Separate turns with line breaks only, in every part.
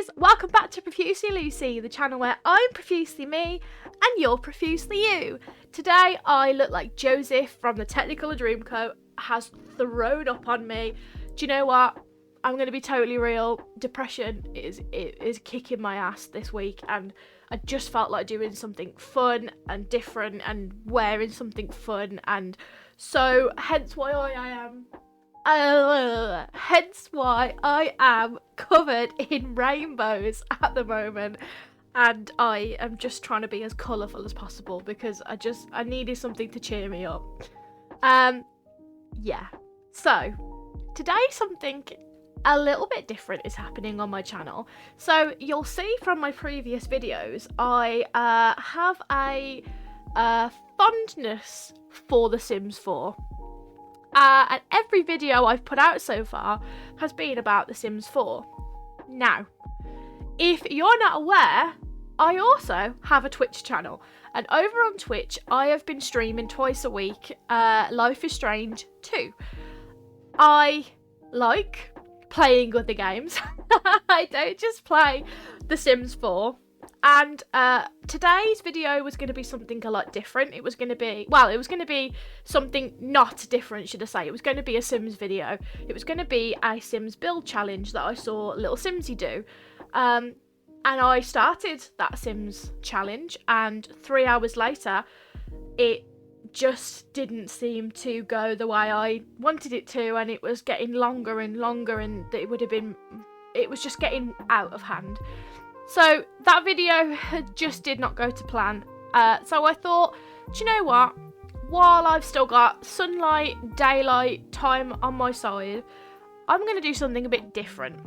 guys, welcome back to Profusely Lucy, the channel where I'm profusely me and you're profusely you. Today I look like Joseph from the Technicolor Dreamcoat has thrown up on me. Do you know what? I'm going to be totally real. Depression is kicking my ass this week, and I just felt like doing something fun and different and wearing something fun, and so hence why I am covered in rainbows at the moment, and I am just trying to be as colourful as possible because I needed something to cheer me up. Yeah. So today something a little bit different is happening on my channel. So you'll see from my previous videos, I have a fondness for The Sims 4. And every video I've put out so far has been about The Sims 4. Now, if you're not aware, I also have a Twitch channel. And over on Twitch, I have been streaming twice a week, Life is Strange 2. I like playing other games. I don't just play The Sims 4. And today's video was going to be something a lot different. It was going to be something not different, should I say. It was going to be a Sims video. It was going to be a Sims build challenge that I saw LilSimsie do. And I started that Sims challenge, and 3 hours later, it just didn't seem to go the way I wanted it to, and it was getting longer and longer, and it was just getting out of hand. So that video just did not go to plan. So I thought, do you know what? While I've still got sunlight, daylight, time on my side, I'm going to do something a bit different.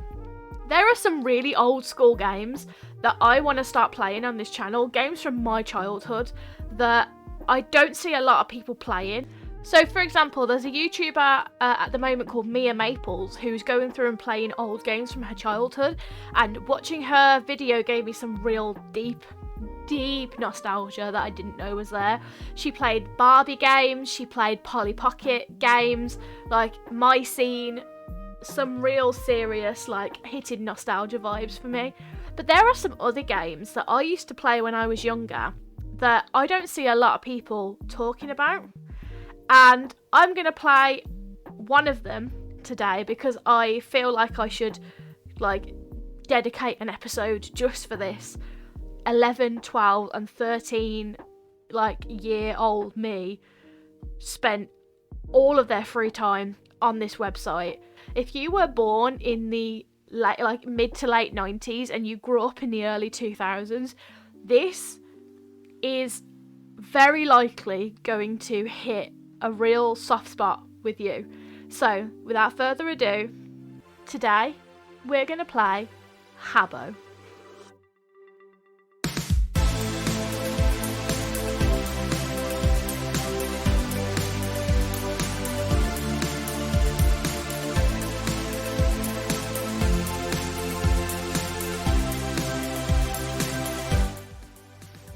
There are some really old school games that I want to start playing on this channel, games from my childhood that I don't see a lot of people playing. So for example, there's a YouTuber at the moment called Mia Maples who's going through and playing old games from her childhood, and watching her video gave me some real deep nostalgia that I didn't know was there. She played Barbie games, she played Polly Pocket games, like My Scene, some real serious like hitting nostalgia vibes for me. But there are some other games that I used to play when I was younger that I don't see a lot of people talking about. And I'm going to play one of them today because I feel like I should like dedicate an episode just for this. 11, 12 and 13 like year-old me spent all of their free time on this website. If you were born in the mid to late 90s and you grew up in the early 2000s, this is very likely going to hit a real soft spot with you. So without further ado, today we're going to play Habbo.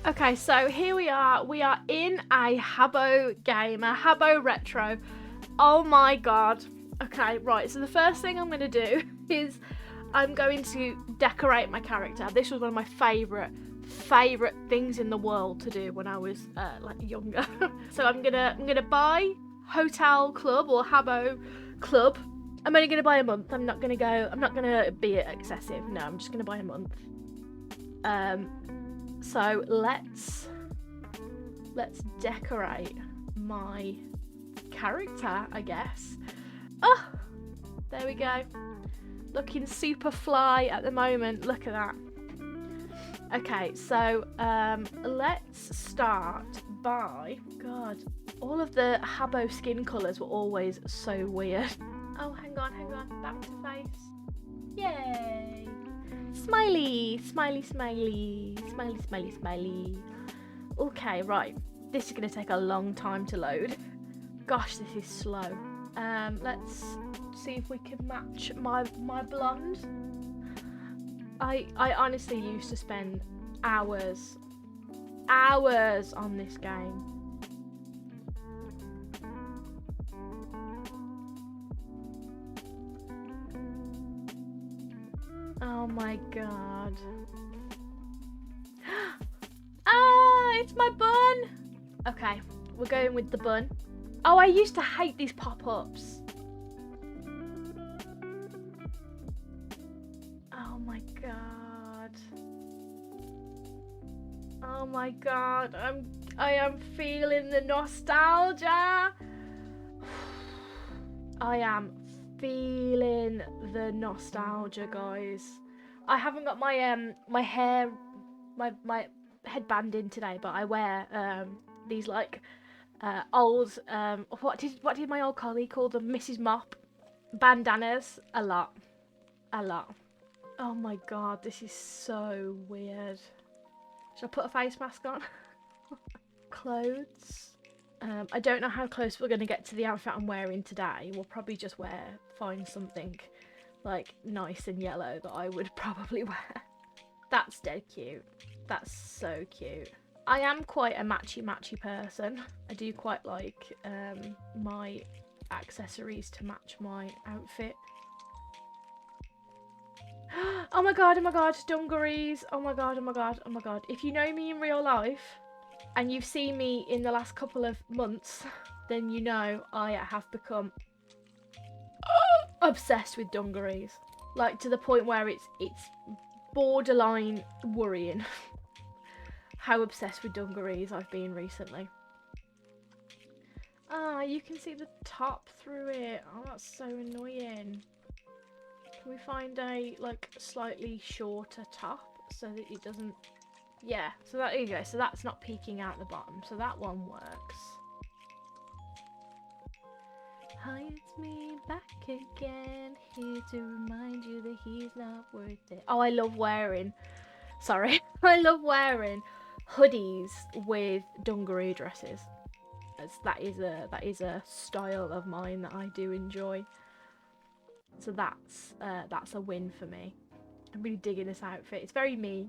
Okay, so here we are in a Habbo game, a Habbo Retro. Oh my god. Okay, right, so the first thing I'm going to do is I'm going to decorate my character. This was one of my favourite things in the world to do when I was like younger. So I'm gonna buy Hotel Club or Habbo Club. I'm only gonna buy a month. I'm not gonna be excessive. No, I'm just gonna buy a month. So let's decorate my character, I guess. Oh, there we go. Looking super fly at the moment. Look at that. Okay, so let's start by, God, all of the Habbo skin colours were always so weird. Oh, hang on, back to face. Yay! Smiley, smiley, smiley, smiley, smiley, smiley. Okay, right. This is going to take a long time to load. Gosh, this is slow. Let's see if we can match my blonde. I honestly used to spend hours on this game. Oh my god. Ah, it's my bun. Okay, we're going with the bun. Oh, I used to hate these pop-ups. Oh my god. Oh my god, I am feeling the nostalgia. I am feeling the nostalgia, guys. I haven't got my my hair, my headband in today, but I wear these like old what did my old colleague call them? Mrs. Mop bandanas. A lot. Oh my god, this is so weird. Should I put a face mask on? Clothes. I don't know how close we're going to get to the outfit I'm wearing today. We'll probably just find something like nice and yellow that I would probably wear. That's dead cute. That's so cute. I am quite a matchy person. I do quite like my accessories to match my outfit. Oh my god, dungarees. Oh my god. If you know me in real life, and you've seen me in the last couple of months, then you know I have become obsessed with dungarees. Like, to the point where it's borderline worrying how obsessed with dungarees I've been recently. Ah, you can see the top through it. Oh, that's so annoying. Can we find a, like, slightly shorter top so that it doesn't... Yeah, so there you go. So that's not peeking out the bottom. So that one works. Hi, it's me back again, here to remind you that he's not worth it. Oh, I love wearing... Sorry. I love wearing hoodies with dungaree dresses. That is a style of mine that I do enjoy. So that's a win for me. I'm really digging this outfit. It's very me.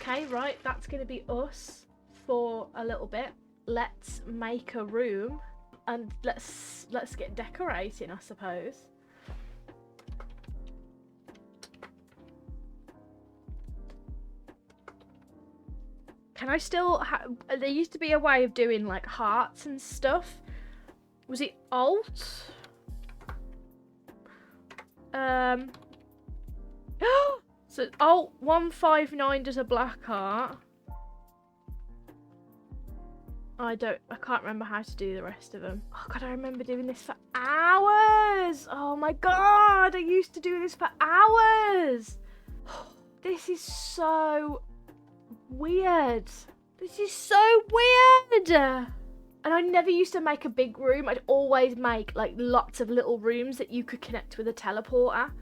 Okay, right, that's going to be us for a little bit. Let's make a room and let's get decorating, I suppose. Can I still there used to be a way of doing like hearts and stuff. Was it Alt? So Alt 159 does a black heart. I can't remember how to do the rest of them. Oh god, I remember doing this for hours. Oh my god, I used to do this for hours. This is so weird. This is so weird. And I never used to make a big room. I'd always make like lots of little rooms that you could connect with a teleporter.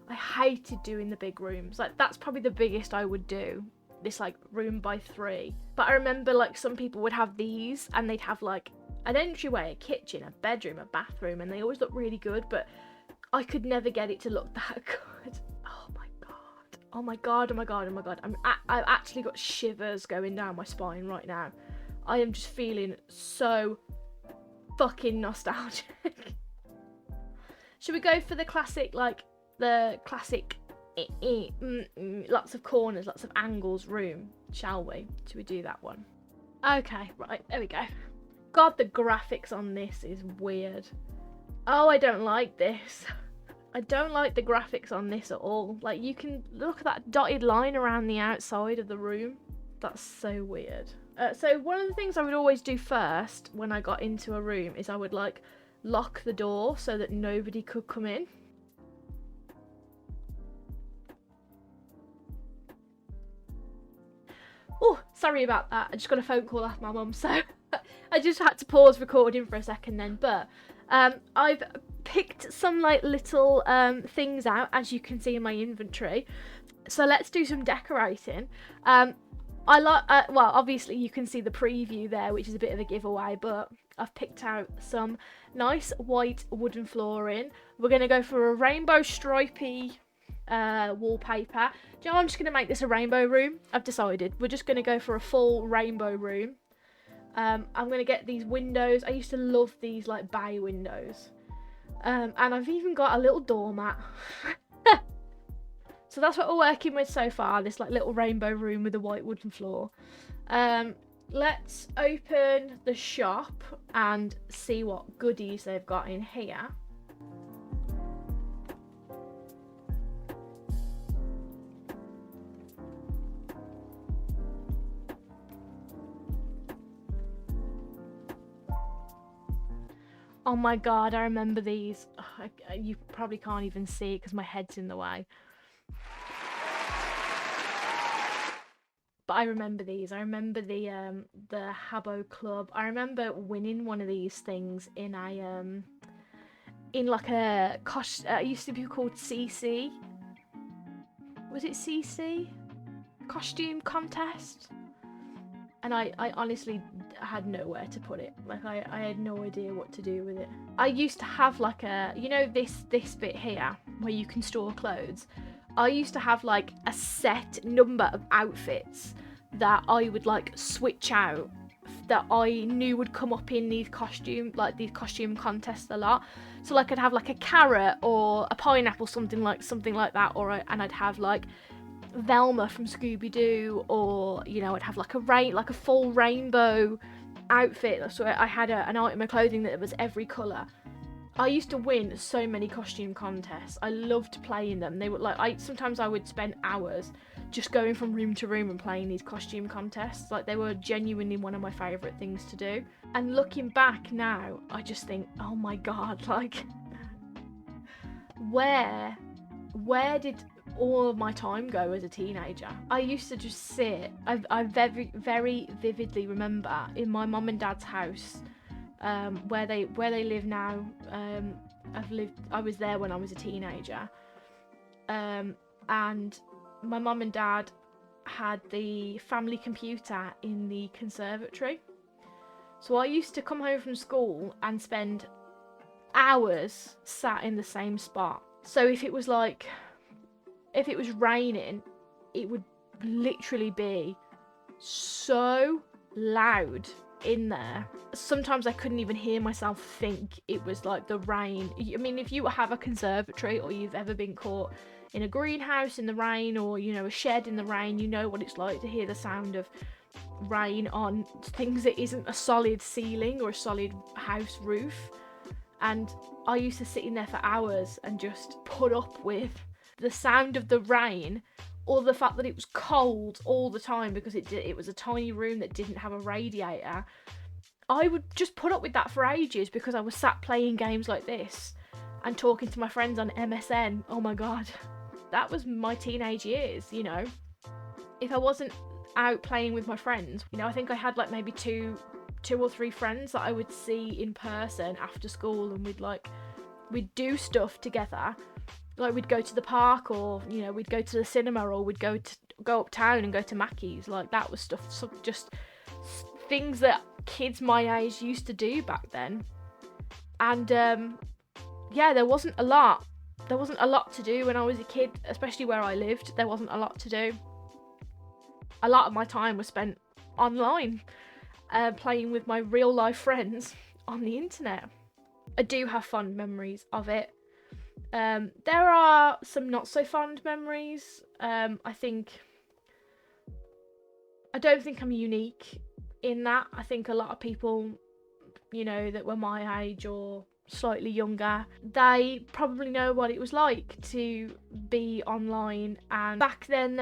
I hated doing the big rooms. Like, that's probably the biggest I would do. This like room by 3. But I remember like some people would have these and they'd have like an entryway, a kitchen, a bedroom, a bathroom, and they always look really good, but I could never get it to look that good. Oh my god. Oh my god, oh my god, oh my god. I've actually got shivers going down my spine right now. I am just feeling so fucking nostalgic. Should we go for the classic, like, lots of corners, lots of angles room, shall we? Should we do that one? Okay, right, there we go. God, the graphics on this is weird. Oh, I don't like this. I don't like the graphics on this at all. Like, you can look at that dotted line around the outside of the room. That's so weird. So one of the things I would always do first when I got into a room is I would like lock the door so that nobody could come in. Oh, sorry about that. I just got a phone call off my mum, so I just had to pause recording for a second then. But I've picked some like little things out, as you can see in my inventory. So let's do some decorating. I like, well, obviously you can see the preview there, which is a bit of a giveaway, but I've picked out some nice white wooden flooring. We're going to go for a rainbow stripy wallpaper. Do you know, I'm just going to make this a rainbow room. I've decided we're just going to go for a full rainbow room. I'm going to get these windows. I used to love these like bay windows. And I've even got a little doormat. So that's what we're working with so far, this like little rainbow room with a white wooden floor. Let's open the shop and see what goodies they've got in here. Oh my god, I remember these. You probably can't even see it because my head's in the way. But I remember these. I remember the Habbo Club. I remember winning one of these things in a in like a it used to be called CC. Was it CC? Costume contest. And I honestly had nowhere to put it. Like I had no idea what to do with it. I used to have like a, you know, this bit here where you can store clothes. I used to have like a set number of outfits that I would like switch out, that I knew would come up in these costume contests a lot. So like I'd have like a carrot or a pineapple, something like that, and I'd have like Velma from Scooby-Doo, or you know, I'd have like a full rainbow outfit. So I had an item of clothing that was every colour. I used to win so many costume contests. I loved playing them. They were like, sometimes I would spend hours just going from room to room and playing these costume contests. Like, they were genuinely one of my favourite things to do. And looking back now, I just think, oh my god, like, where did all of my time go as a teenager? I used to just sit. I very, very vividly remember in my mum and dad's house, where they live now. I was there when I was a teenager, and my mum and dad had the family computer in the conservatory. So I used to come home from school and spend hours sat in the same spot. So if it was raining, it would literally be so loud in there. Sometimes I couldn't even hear myself think. It was like the rain. I mean, if you have a conservatory or you've ever been caught in a greenhouse in the rain, or you know, a shed in the rain, you know what it's like to hear the sound of rain on things that isn't a solid ceiling or a solid house roof. And I used to sit in there for hours and just put up with the sound of the rain, or the fact that it was cold all the time because it was a tiny room that didn't have a radiator. I would just put up with that for ages because I was sat playing games like this and talking to my friends on MSN. Oh my god, that was my teenage years, you know. If I wasn't out playing with my friends, you know, I think I had like maybe two or three friends that I would see in person after school, and we'd do stuff together. Like, we'd go to the park, or you know, we'd go to the cinema, or we'd go uptown and go to Mackey's. Like, that was stuff, so just things that kids my age used to do back then. And yeah, there wasn't a lot to do when I was a kid, especially where I lived. There wasn't a lot to do. A lot of my time was spent online, playing with my real life friends on the internet. I do have fond memories of it. There are some not so fond memories. I don't think I'm unique in that. I think a lot of people, you know, that were my age or slightly younger, they probably know what it was like to be online. And back then,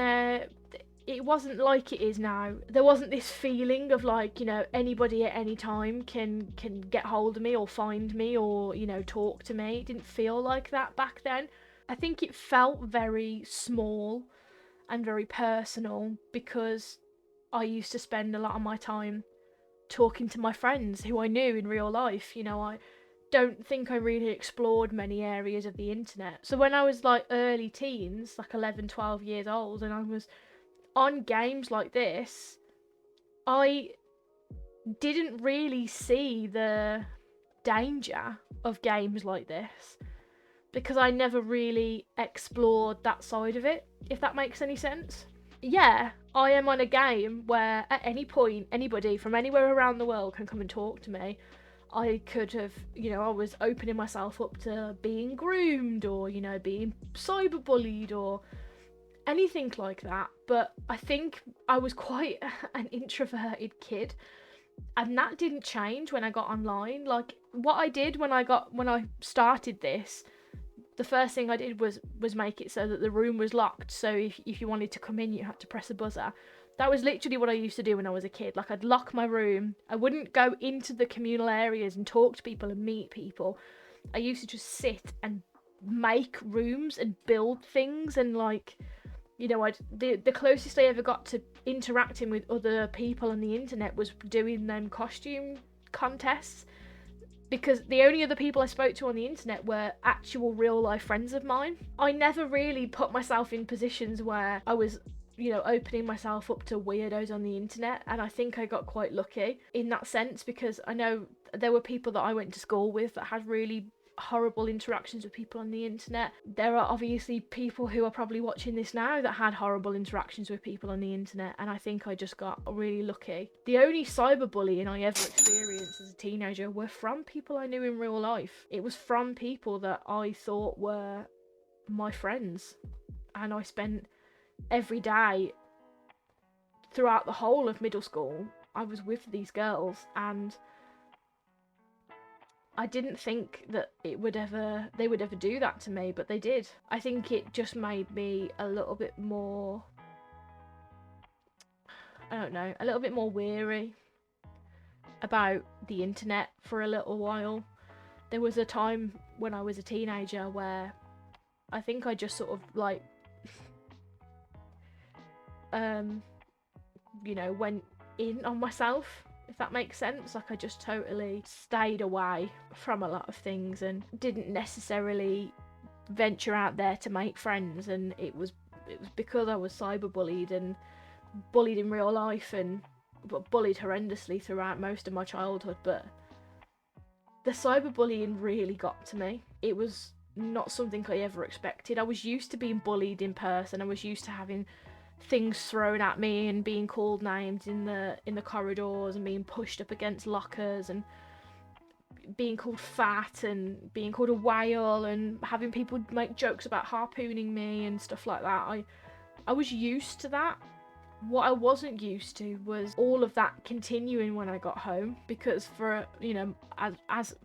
it wasn't like it is now. There wasn't this feeling of like, you know, anybody at any time can get hold of me or find me or, you know, talk to me. It didn't feel like that back then. I think it felt very small and very personal because I used to spend a lot of my time talking to my friends who I knew in real life. You know, I don't think I really explored many areas of the internet. So when I was like early teens, like 11, 12 years old, and I was on games like this, I didn't really see the danger of games like this because I never really explored that side of it, if that makes any sense. Yeah, I am on a game where at any point anybody from anywhere around the world can come and talk to me. I could have, I was opening myself up to being groomed or, being cyberbullied or anything like that. But I think I was quite an introverted kid, and that didn't change when I got online. Like, what I did when I started this, the first thing I did was make it so that the room was locked. So if you wanted to come in, you had to press a buzzer. That was literally what I used to do when I was a kid. Like, I'd lock my room. I wouldn't go into the communal areas and talk to people and meet people. I used to just sit and make rooms and build things, and like, the closest I ever got to interacting with other people on the internet was doing them costume contests, because the only other people I spoke to on the internet were actual real life friends of mine. I never really put myself in positions where I was, opening myself up to weirdos on the internet, and I think I got quite lucky in that sense, because I know there were people that I went to school with that had really horrible interactions with people on the internet. There are obviously people who are probably watching this now that had horrible interactions with people on the internet, and I think I just got really lucky. The only cyberbullying I ever experienced as a teenager were from people I knew in real life. It was from people that I thought were my friends, and I spent every day throughout the whole of middle school, I was with these girls, and I didn't think that they would ever do that to me, but they did. I think it just made me a little bit more, a little bit more weary about the internet for a little while. There was a time when I was a teenager where I think I just sort of like, went in on myself, if that makes sense. Like, I just totally stayed away from a lot of things and didn't necessarily venture out there to make friends, and it was because I was cyberbullied and bullied in real life, and bullied horrendously throughout most of my childhood. But the cyberbullying really got to me. It was not something I ever expected. I was used to being bullied in person. I was used to having things thrown at me and being called names in the corridors and being pushed up against lockers and being called fat and being called a whale and having people make jokes about harpooning me and stuff like that. I was used to that. What I wasn't used to was all of that continuing when I got home, because for, as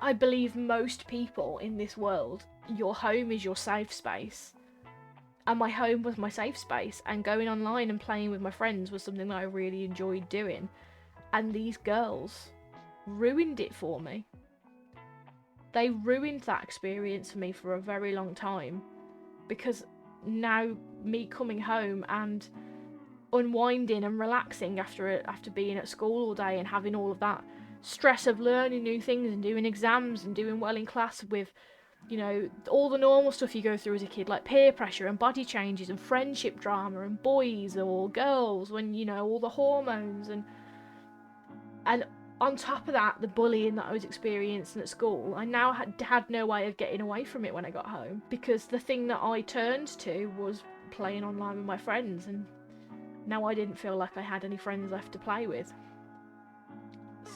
I believe most people in this world, your home is your safe space. And my home was my safe space, and going online and playing with my friends was something that I really enjoyed doing. And these girls ruined it for me. They ruined that experience for me for a very long time, because now me coming home and unwinding and relaxing after being at school all day and having all of that stress of learning new things and doing exams and doing well in class with, all the normal stuff you go through as a kid, like peer pressure and body changes and friendship drama and boys or girls, when, all the hormones, and on top of that, the bullying that I was experiencing at school, I now had no way of getting away from it when I got home, because the thing that I turned to was playing online with my friends, and now I didn't feel like I had any friends left to play with.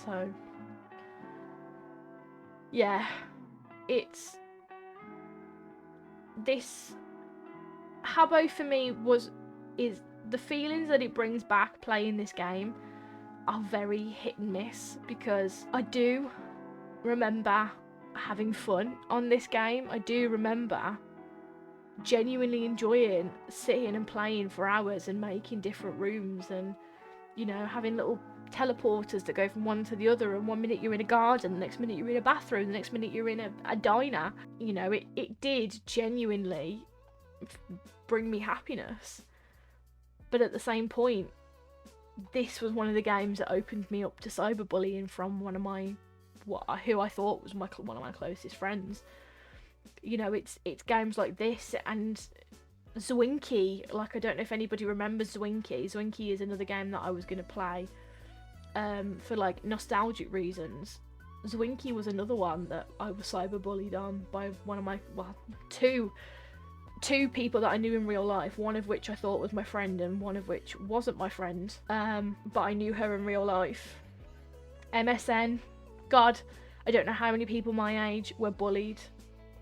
So, yeah, this Habbo for me is the feelings that it brings back playing this game are very hit and miss, because I do remember having fun on this game. I do remember genuinely enjoying sitting and playing for hours and making different rooms, and having little teleporters that go from one to the other, and 1 minute you're in a garden, the next minute you're in a bathroom, the next minute you're in a diner. It did genuinely bring me happiness, but at the same point, this was one of the games that opened me up to cyberbullying from who I thought was one of my closest friends. It's games like this and Zwinky. Like, I don't know if anybody remembers Zwinky. Zwinky is another game that I was going to play for like nostalgic reasons. Zwinky was another one that I was cyberbullied on by two two people that I knew in real life, one of which I thought was my friend and one of which wasn't my friend, but I knew her in real life. MSN, God, I don't know how many people my age were bullied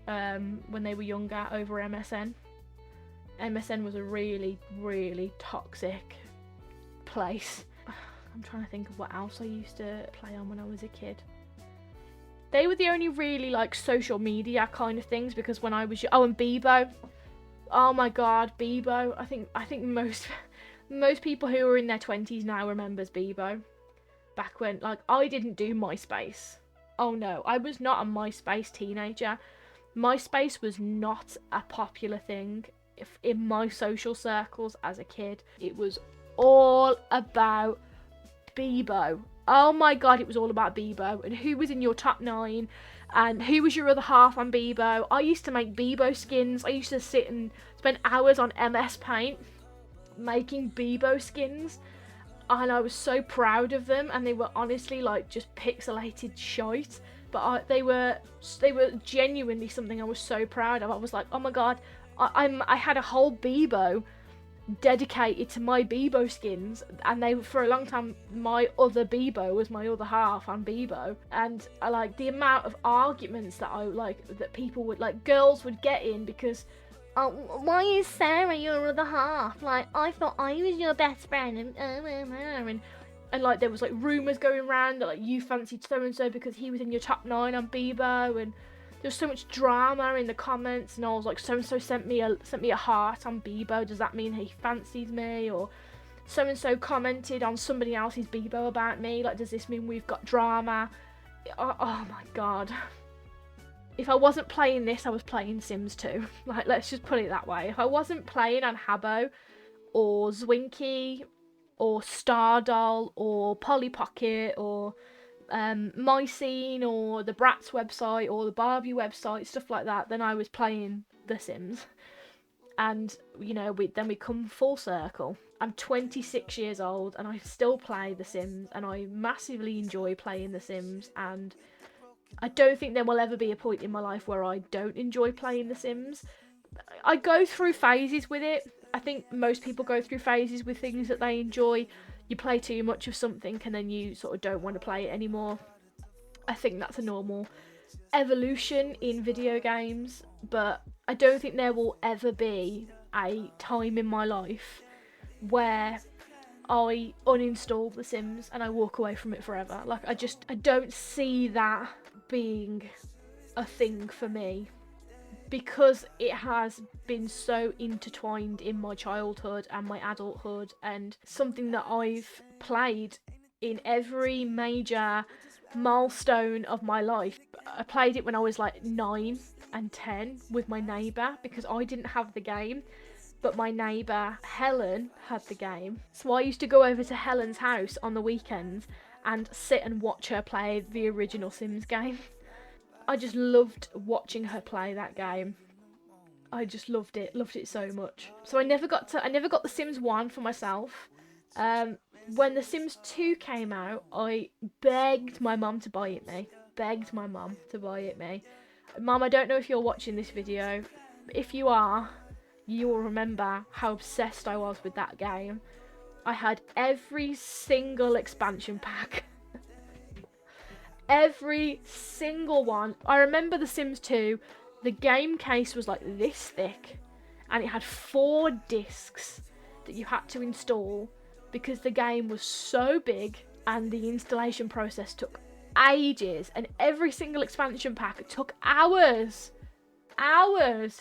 when they were younger over MSN. MSN was a really, really toxic place. I'm trying to think of what else I used to play on when I was a kid. They were the only really like social media kind of things, because when I was and Bebo. Oh my god, Bebo. I think most people who are in their 20s now remembers Bebo. Back when, like, I didn't do MySpace. Oh no, I was not a MySpace teenager. MySpace was not a popular thing in my social circles as a kid. It was all about Bebo. Oh my god, it was all about Bebo and who was in your top 9 and who was your other half on Bebo. I used to make Bebo skins. I used to sit and spend hours on MS Paint making Bebo skins, and I was so proud of them, and they were honestly like just pixelated shite, but they were genuinely something I was so proud of. I was like, oh my god, I had a whole Bebo dedicated to my Bebo skins, and they, for a long time, my other Bebo was my other half on Bebo. And I like the amount of arguments that people would, like, girls would get in because, oh, why is Sarah your other half? Like, I thought I was your best friend, and like there was like rumours going around that like you fancied so and so because he was in your top 9 on Bebo, and there was so much drama in the comments, and I was like, so and so sent me a heart on Bebo. Does that mean he fancies me? Or so and so commented on somebody else's Bebo about me. Like, does this mean we've got drama? Oh my god! If I wasn't playing this, I was playing Sims 2. Like, let's just put it that way. If I wasn't playing on Habbo or Zwinky or Stardoll or Polly Pocket or My Scene or the Bratz website or the Barbie website, stuff like that, then I was playing The Sims. And, you know, then we come full circle. I'm 26 years old and I still play The Sims, and I massively enjoy playing The Sims, and I don't think there will ever be a point in my life where I don't enjoy playing The Sims. I go through phases with it. I think most people go through phases with things that they enjoy. You play too much of something and then you sort of don't want to play it anymore. I think that's a normal evolution in video games, but I don't think there will ever be a time in my life where I uninstall The Sims and I walk away from it forever. Like, I don't see that being a thing for me, because it has been so intertwined in my childhood and my adulthood, and something that I've played in every major milestone of my life. I played it when I was like 9 and 10 with my neighbour, because I didn't have the game, but my neighbour Helen had the game. So I used to go over to Helen's house on the weekends and sit and watch her play the original Sims game. I just loved watching her play that game. I just loved it so much. So I never got The Sims 1 for myself. When The Sims 2 came out, I begged my mum to buy it me. Mum, I don't know if you're watching this video. If you are, you will remember how obsessed I was with that game. I had every single expansion pack. Every single one. I remember The Sims 2, the game case was like this thick, and it had 4 discs that you had to install because the game was so big and the installation process took ages, and every single expansion pack took hours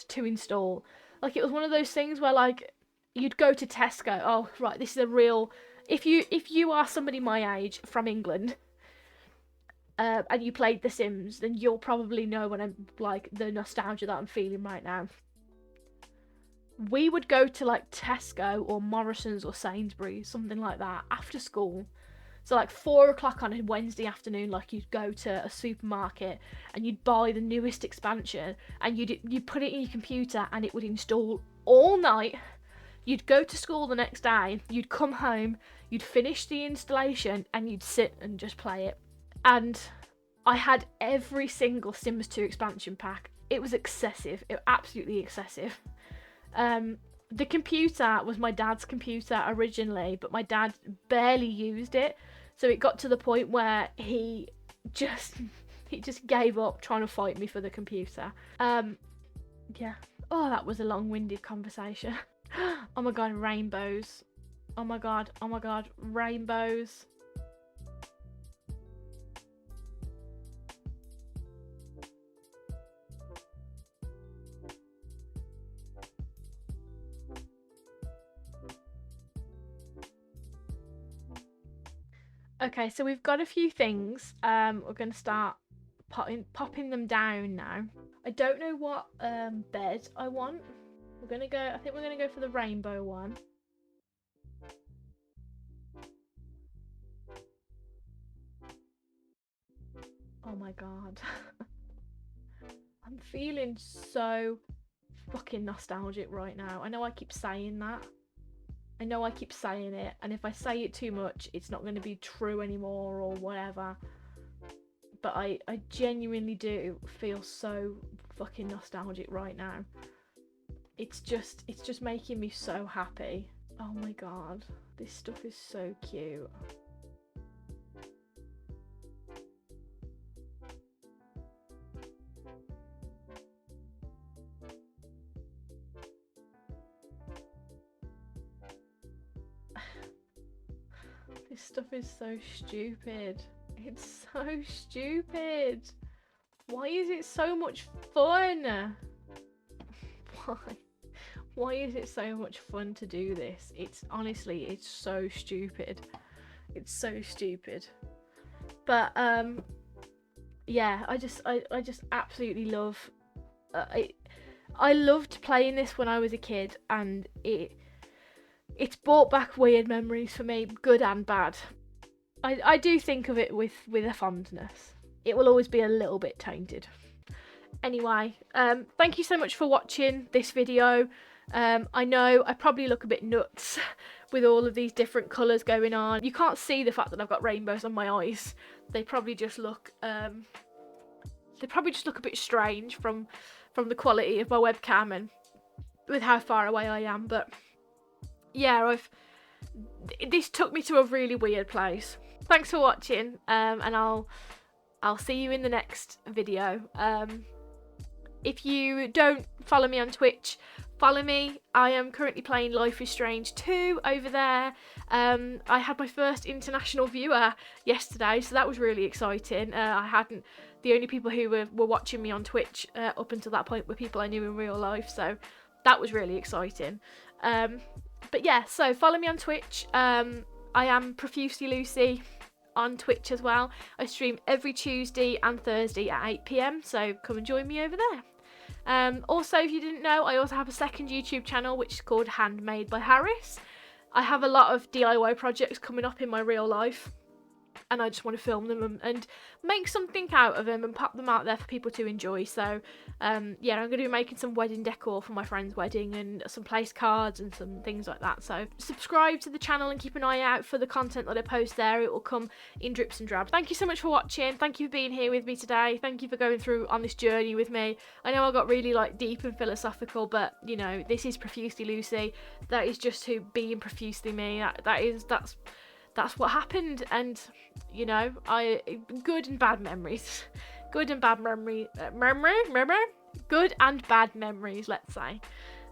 to install. Like, it was one of those things where, like, you'd go to Tesco. Oh, right, this is a real... If you are somebody my age from England, and you played The Sims, then you'll probably know when I'm like the nostalgia that I'm feeling right now. We would go to like Tesco or Morrison's or Sainsbury's, something like that, after school. So like 4 o'clock on a Wednesday afternoon, like, you'd go to a supermarket and you'd buy the newest expansion, and you'd put it in your computer and it would install all night. You'd go to school the next day, you'd come home, you'd finish the installation, and you'd sit and just play it. And I had every single Sims 2 expansion pack. It was excessive. It was absolutely excessive. The computer was my dad's computer originally, but my dad barely used it, so it got to the point where he just gave up trying to fight me for the computer. Yeah. Oh, that was a long-winded conversation. Oh my god, rainbows. Oh my god, rainbows. Okay, so we've got a few things. We're gonna start popping them down now. I don't know what bed I want. I think we're gonna go for the rainbow one. Oh my god. I'm feeling so fucking nostalgic right now. I know I keep saying that. I know I keep saying it, and if I say it too much, it's not going to be true anymore or whatever. But I genuinely do feel so fucking nostalgic right now. It's just making me so happy. Oh my god, this stuff is so cute. This stuff is so stupid. It's so stupid. Why is it so much fun? Why is it so much fun to do this? It's honestly, it's so stupid. It's so stupid. But yeah, I just absolutely love. I loved playing this when I was a kid, and it's brought back weird memories for me, good and bad. I do think of it with a fondness. It will always be a little bit tainted. Anyway, thank you so much for watching this video. I know I probably look a bit nuts with all of these different colours going on. You can't see the fact that I've got rainbows on my eyes. They probably just look a bit strange from the quality of my webcam and with how far away I am. But yeah, this took me to a really weird place. Thanks for watching, and I'll see you in the next video. If you don't follow me on Twitch, follow me. I am currently playing Life is Strange 2 over there. I had my first international viewer yesterday, so that was really exciting. The only people who were watching me on Twitch up until that point were people I knew in real life, so that was really exciting. But yeah, so follow me on Twitch. I am Profusely Lucy on Twitch as well. I stream every Tuesday and Thursday at 8 PM, so come and join me over there. Also, if you didn't know, I also have a second YouTube channel which is called Handmade by Harris. I have a lot of DIY projects coming up in my real life, and I just want to film them and make something out of them and pop them out there for people to enjoy. So yeah, I'm going to be making some wedding decor for my friend's wedding and some place cards and some things like that. So subscribe to the channel and keep an eye out for the content that I post there. It will come in drips and drabs. Thank you so much for watching. Thank you for being here with me today. Thank you for going through on this journey with me. I know I got really like deep and philosophical, but you know, this is Profusely Lucy. That is just who being profusely me. That's what happened, and you know, good and bad memories. Good and bad good and bad memories, let's say.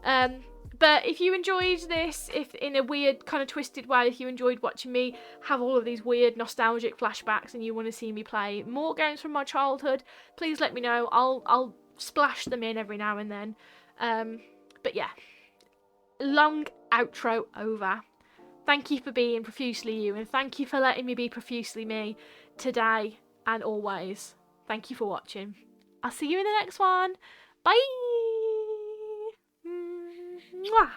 But if you enjoyed this, if in a weird kind of twisted way, if you enjoyed watching me have all of these weird nostalgic flashbacks and you want to see me play more games from my childhood, please let me know. I'll splash them in every now and then. But yeah, long outro over. Thank you for being profusely you, and thank you for letting me be profusely me today and always. Thank you for watching. I'll see you in the next one. Bye! Mwah.